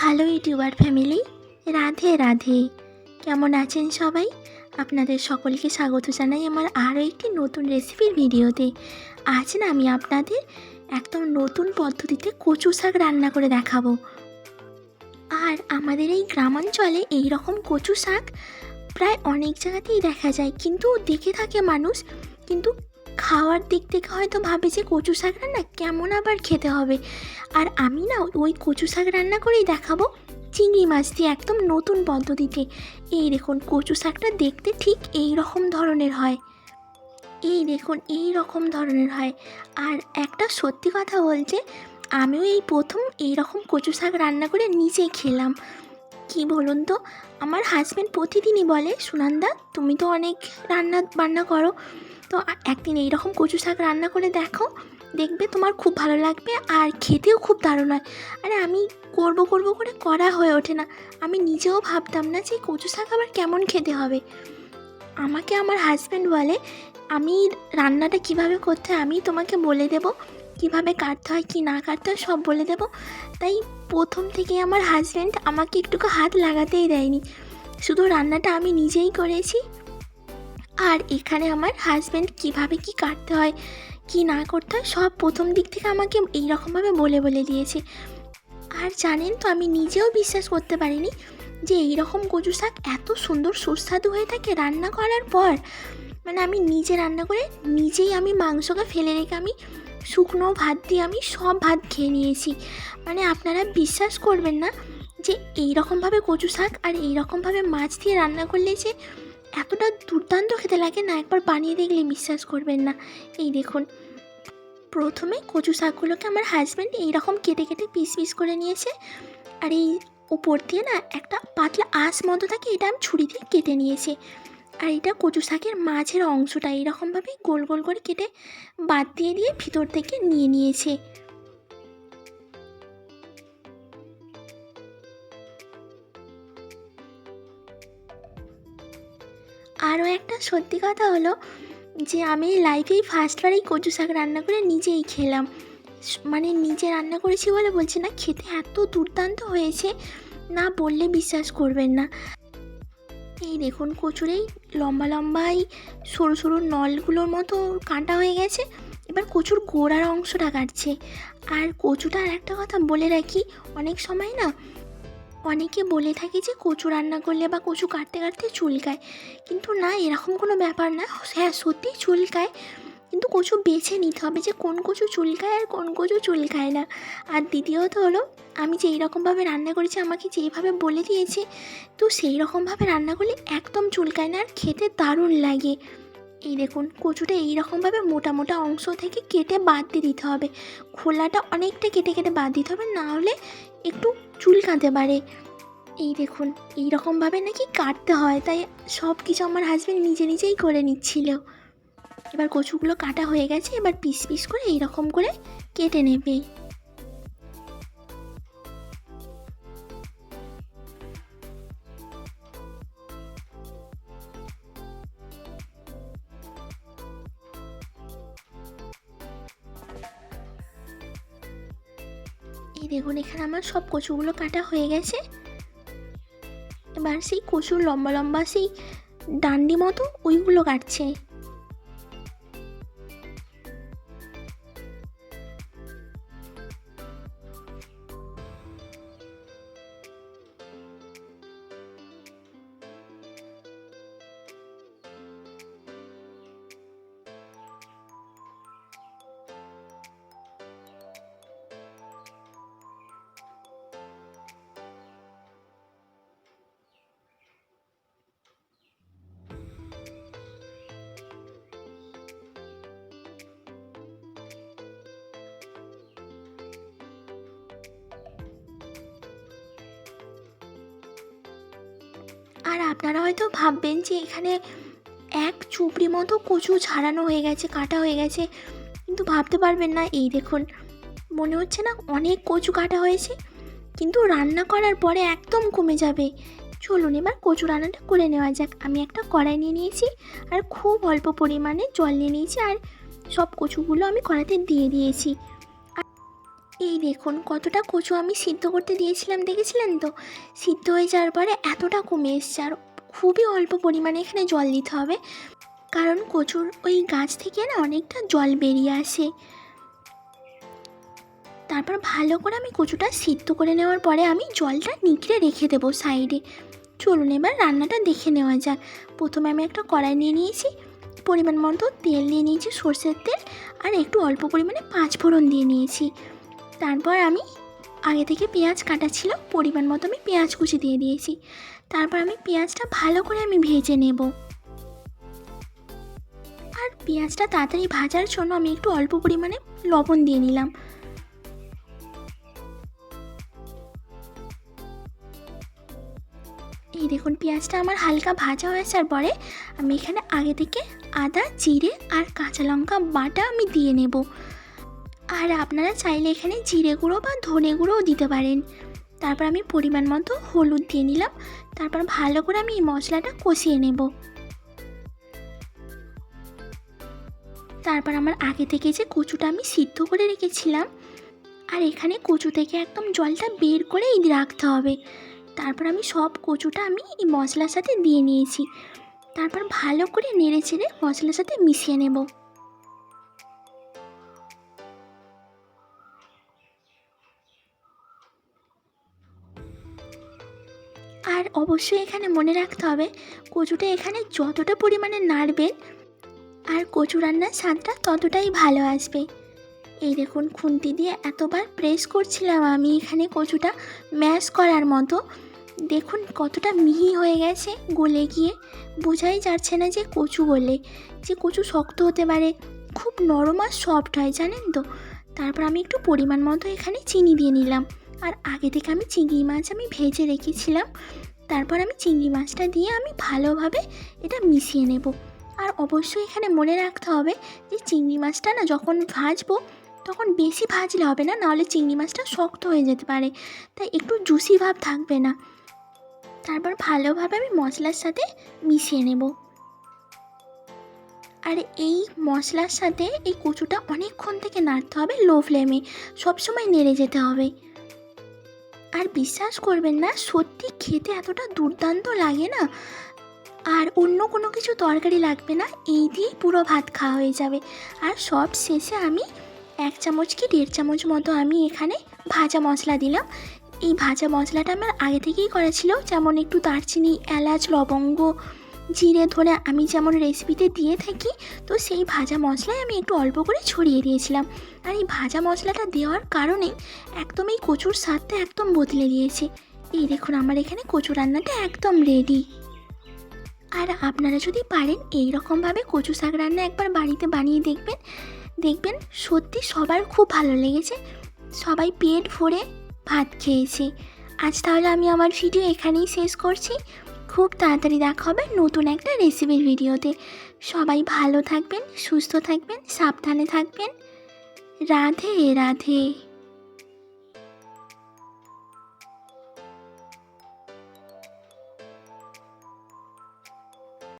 Hello YouTuber family, Radhe Radhe. কেমন আছেন সবাই? আপনাদের সকলকে স্বাগত জানাই আমার আরও একটি নতুন রেসিপির ভিডিওতে। আজ না আমি আপনাদের একদম নতুন পদ্ধতিতে কচু শাক রান্না করে দেখাবো। আর আমাদের এই গ্রামাঞ্চলে এই রকম কচু শাক প্রায় অনেক জায়গাতেই দেখা যায়, কিন্তু দেখে থাকে মানুষ, কিন্তু খাওয়ার দিক থেকে হয়তো ভাবে যে কচু শাক রান্না কেমন আবার খেতে হবে। আর আমি না ওই কচু শাক রান্না করেই দেখাবো চিংড়ি মাছ দিয়ে, একদম নতুন পদ্ধতিতে। এই দেখুন, কচু শাকটা দেখতে ঠিক এই রকম ধরনের হয়। এই দেখুন, এই রকম ধরনের হয়। আর একটা সত্যি কথা বলতে, আমিও এই প্রথম এই রকম কচু শাক রান্না করে নিজেই খেলাম। কি বলুন তো, আমার হাজব্যান্ড প্রতিদিনই বলে, সুনন্দা তুমি তো অনেক রান্না বান্না করো, তো একদিন এই রকম কচু শাক রান্না করে দেখো, দেখবে তোমার খুব ভালো লাগবে আর খেতেও খুব দারুণ হয়। আরে আমি করব করব করে করা হয়ে ওঠে না। আমি নিজেও ভাবতাম না যে কচু শাক আবার কেমন খেতে হবে। আমাকে আমার হাজব্যান্ড বলে, আমি রান্নাটা কিভাবে করতে হয় আমি তোমাকে বলে দেব, কিভাবে কাটতে হয় কি না কাটতে হয় সব বলে দেব। তাই প্রথম থেকে আমার হাজব্যান্ড আমাকে একটুকু হাত লাগাতেই দেয়নি, শুধু রান্নাটা আমি নিজেই করেছি। আর এখানে আমার হাজব্যান্ড কিভাবে কি কাটতে হয় কি না করতে হয় সব প্রথম দিক থেকে আমাকে এইরকমভাবে বলে বলে দিয়েছে। আর জানেন তো, আমি নিজেও বিশ্বাস করতে পারিনি যে এই রকম কচু শাক এত সুন্দর সুস্বাদু হয়ে থাকে রান্না করার পর। মানে আমি নিজে রান্না করে নিজেই আমি মাংসকে ফেলে রেখে আমি শুকনো ভাত দিয়ে আমি সব ভাত খেয়ে নিয়েছি। মানে আপনারা বিশ্বাস করবেন না যে এই রকমভাবে কচু শাক আর এই রকমভাবে মাছ দিয়ে রান্না করলে যে এতটা দুর্দান্ত খেতে লাগে না, একবার বানিয়ে দেখলে বিশ্বাস করবেন না। এই দেখুন, প্রথমে কচু শাকগুলোকে আমার হাজব্যান্ড এইরকম কেটে কেটে পিস পিস করে নিয়েছে। আর এই উপর দিয়ে না একটা পাতলা আঁশ মতো থাকে, এটা আমি ছুরি দিয়ে কেটে নিয়েছি। আর এটা কচু শাকের মাঝের অংশটা এইরকমভাবে গোল গোল করে কেটে বাদ দিয়ে দিয়ে ভিতর থেকে নিয়ে নিয়েছে। আরও একটা সত্যি কথা হলো যে আমি লাইফেই ফার্স্টবার এই কচু শাক রান্না করে নিজেই খেলাম। মানে নিজে রান্না করেছি বলে বলছি না, খেতে এত দুর্দান্ত হয়েছে না বললে বিশ্বাস করবেন না। এই দেখুন, কচুর এই লম্বা লম্বা এই সরু সরু নলগুলোর মতো কাটা হয়ে গেছে। এবার কচুর গোড়ার অংশটা কাটছে। আর কচুটার একটা কথা বলে রাখি, অনেক সময় না অনেকে বলে থাকে যে কচু রান্না করলে বা কচু কাটতে কাটতে চুলকায়, কিন্তু না, এরকম কোনো ব্যাপার না। হ্যাঁ, সত্যিই চুলকায়, কিন্তু কচু বেছে নিতে হবে যে কোন কচু চুলকায় আর কোন কচু চুলকায় না। আর দ্বিতীয়ত হলো, আমি যেই রকমভাবে রান্না করেছি আমাকে যেইভাবে বলে দিয়েছে, তো সেই রকমভাবে রান্না করলে একদম চুলকায় না আর খেতে দারুণ লাগে। এই দেখুন, কচুটা এই রকমভাবে মোটা মোটা অংশ থেকে কেটে বাদ দিয়ে দিতে হবে। খোলাটা অনেকটা কেটে কেটে বাদ দিতে হবে, না হলে একটু চুলকাতে পারে। এই দেখুন, এই রকমভাবে নাকি কাটতে হয়, তাই সব কিছু আমার হাজব্যান্ড নিজে নিজেই করে নিচ্ছিল। এবার কচুগুলো কাটা হয়ে গেছে, এবার পিস পিস করে এইরকম করে কেটে নেবে। এই দেখুন, এখানে আমার সব কচুগুলো কাটা হয়ে গেছে। এবার সেই কচুর লম্বা লম্বা সেই ডান্ডি মতো ওইগুলো কাটছে। আর আপনারা হয়তো ভাববেন যে এখানে এক চুপড়ি মতো কচু ছাড়ানো হয়ে গেছে, কাটা হয়ে গেছে, কিন্তু ভাবতে পারবেন না। এই দেখুন, মনে হচ্ছে না অনেক কচু কাটা হয়েছে, কিন্তু রান্না করার পরে একদম কমে যাবে। চলুন এবার কচু রান্নাটা করে নেওয়া যাক। আমি একটা কড়াই নিয়ে নিয়েছি আর খুব অল্প পরিমাণে জল নিয়ে নিয়েছি, আর সব কচুগুলো আমি কড়াইতে দিয়ে দিয়েছি। এই দেখুন কতটা কচু আমি সিদ্ধ করতে দিয়েছিলাম, দেখেছিলেন তো? সিদ্ধ হয়ে যাওয়ার পরে এতটা কমে এসছে। আর খুবই অল্প পরিমাণে এখানে জল দিতে হবে, কারণ কচুর ওই গাছ থেকে না অনেকটা জল বেরিয়ে আসে। তারপর ভালো করে আমি কচুটা সিদ্ধ করে নেওয়ার পরে আমি জলটা নিগড়ে রেখে দেবো সাইডে। চলুন এবার রান্নাটা দেখে নেওয়া যাক। প্রথমে আমি একটা কড়াই নিয়ে নিয়েছি, পরিমাণ মতো তেল নিয়ে নিয়েছি, সর্ষের তেল, আর একটু অল্প পরিমাণে পাঁচফোড়ন দিয়ে নিয়েছি। তারপর আমি আগে থেকে পেঁয়াজ কাটা ছিল, পরিমাণ মতো আমি পেঁয়াজ কুচি দিয়ে দিয়েছি। তারপর আমি পেঁয়াজটা ভালো করে আমি ভেজে নেব। আর পেঁয়াজটা তাড়াতাড়ি ভাজার জন্য আমি একটু অল্প পরিমাণে লবণ দিয়ে নিলাম। এই দেখুন পেঁয়াজটা আমার হালকা ভাজা হয়ে আসার পরে আমি এখানে আগে থেকে আদা, জিরে আর কাঁচা লঙ্কা বাটা আমি দিয়ে নেব। আর আপনারা চাইলে এখানে জিরে গুঁড়ো বা ধনে গুঁড়োও দিতে পারেন। তারপর আমি পরিমাণ মতো হলুদ দিয়ে নিলাম। তারপর ভালো করে আমি এই মশলাটা কষিয়ে নেব। তারপর আমার আগে থেকে যে কচুটা আমি সিদ্ধ করে রেখেছিলাম, আর এখানে কচু থেকে একদম জলটা বের করেই রাখতে হবে। তারপর আমি সব কচুটা আমি এই মশলার সাথে দিয়ে নিয়েছি। তারপর ভালো করে নেড়ে চেড়ে মশলার সাথে মিশিয়ে নেব। আর অবশ্যই এখানে মনে রাখতে হবে কচুটা এখানে যতটা পরিমাণে নাড়বেন আর কচু রান্নার স্বাদটা ততটাই ভালো আসবে। এই দেখুন খুন্তি দিয়ে এতবার প্রেস করছিলাম আমি এখানে কচুটা ম্যাশ করার মতো। দেখুন কতটা মিহি হয়ে গেছে গলে গিয়ে, বোঝাই যাচ্ছে না যে কচু গলে, যে কচু শক্ত হতে পারে, খুব নরম আর সফট হয়, জানেন তো। তারপর আমি একটু পরিমাণ মতো এখানে চিনি দিয়ে নিলাম। আর আগে থেকে আমি চিংড়ি মাছ আমি ভেজে রেখেছিলাম। তারপর আমি চিংড়ি মাছটা দিয়ে আমি ভালোভাবে এটা মিশিয়ে নেব। আর অবশ্যই এখানে মনে রাখতে হবে যে চিংড়ি মাছটা না যখন ভাজবো তখন বেশি ভাজলে হবে না, নাহলে চিংড়ি মাছটা শক্ত হয়ে যেতে পারে, তাই একটু জুসি ভাব থাকবে না। তারপর ভালোভাবে আমি মশলার সাথে মিশিয়ে নেব। আর এই মশলার সাথে এই কচুটা অনেকক্ষণ থেকে নাড়তে হবে, লো ফ্লেমে সবসময় নেড়ে যেতে হবে। আর বিশ্বাস করবেন না, সত্যি খেতে এতটা দুর্দান্ত লাগে না। আর অন্য কোনো কিছু তরকারি লাগবে না, এই দিয়েই পুরো ভাত খাওয়া হয়ে যাবে। আর সব শেষে আমি 1 চামচ কি 1.5 চামচ মতো আমি এখানে ভাজা মশলা দিলাম। এই ভাজা মশলাটা আমার আগে থেকেই করা ছিল, যেমন একটু দারচিনি, এলাচ, লবঙ্গ, জিরে, ধনে আমি যেমন রেসিপিতে দিয়ে থাকি, তো সেই ভাজা মশলায় আমি একটু অল্প করে ছড়িয়ে দিয়েছিলাম। আর এই ভাজা মশলাটা দেওয়ার কারণে একদম এই কচুর স্বাদটা একদম বদলে দিয়েছে। এই দেখুন আমার এখানে কচু রান্নাটা একদম রেডি। আর আপনারা যদি পারেন এই রকমভাবে কচু শাক রান্না একবার বাড়িতে বানিয়ে দেখবেন, দেখবেন সত্যি সবার খুব ভালো লেগেছে, সবাই পেট ভরে ভাত খেয়েছে। আজ তাহলে আমি আমার ভিডিও এখানেই শেষ করছি। খুব তাড়াতাড়ি দেখা হবে নতুন একটা রেসিপির ভিডিওতে। সবাই ভালো থাকবেন, সুস্থ থাকবেন, সাবধানে থাকবেন। রাধে রাধে।